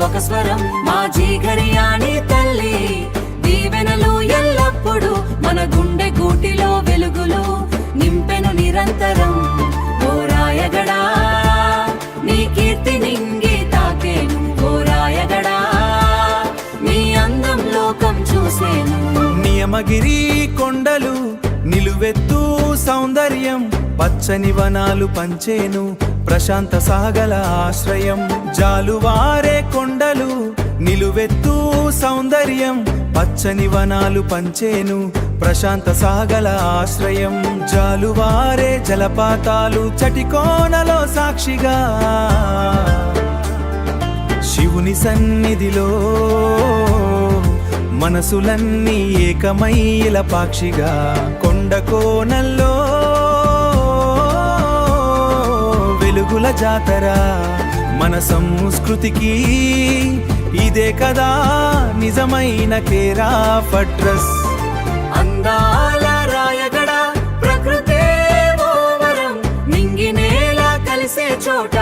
ఒక స్వరం మా జీగరియాని తల్లి దీవెనలు ఎల్లప్పుడు మన గుండె గూటిలో వెలుగులు నింపెను నిరంతరం ఓ రాయగడా నీ కీర్తి నింగి తాకేను ఓ రాయగడా నీ అందం లోకం చూసేను నియమగిరి కొండలు నిలువెత్తు సౌందర్యం పచ్చని వనాలు పంచేను ప్రశాంత సాగల ఆశ్రయం జాలువారే కొండలు నిలువెత్తు సౌందర్యం పచ్చని వనాలు పంచేను ప్రశాంత సాగల ఆశ్రయం జాలువారే జలపాతాలు చటికోనలో సాక్షిగా శివుని సన్నిధిలో మనసులన్నీ ఏకమైల పాక్షిగా కొండ కోనల్లో వెలుగుల జాతర మన సంస్కృతికి ఇదే కదా నిజమైన కేర్ ఆఫ్ అడ్రస్ అందాల రాయగడ ప్రకృతే ఓ వరం నింగి నేల కలిసే చోట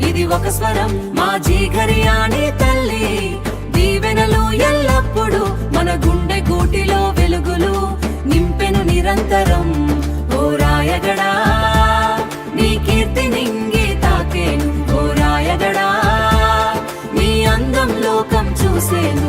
ఇది ఒక స్వరం మా జీగరియాని తల్లి దీవెనలు ఎల్లప్పుడు మన గుండె గూటిలో వెలుగులు నింపెను నిరంతరం ఓ రాయగడా నీ కీర్తి నింగి తాకేను ఓ రాయగడా నీ అందం లోకం చూసేను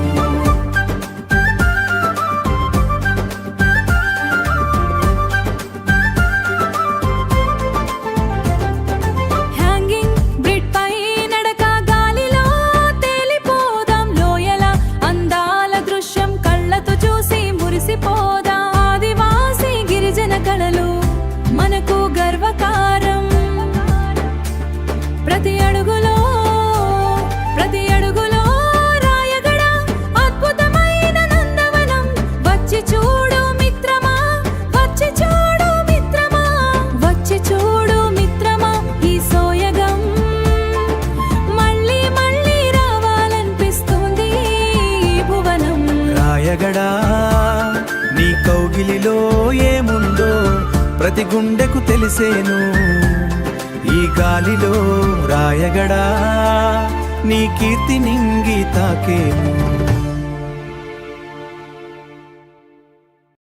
మనకు గర్వకారం ప్రతి అడుగులో రాయగడ అద్భుతమైన నందవనం వచ్చి చూడు మిత్రమా వచ్చి చూడు మిత్రమా వచ్చి చూడు మిత్రమా ఈ సోయగం మళ్ళీ మళ్ళీ రావాలనిపిస్తుంది ఈ భువనం రాయగడ నీ కౌగిలిలో ఏముందో ప్రతి గుండెకు తెలిసేను ఈ గాలిలో రాయగడా నీ కీర్తి నింగి తాకేను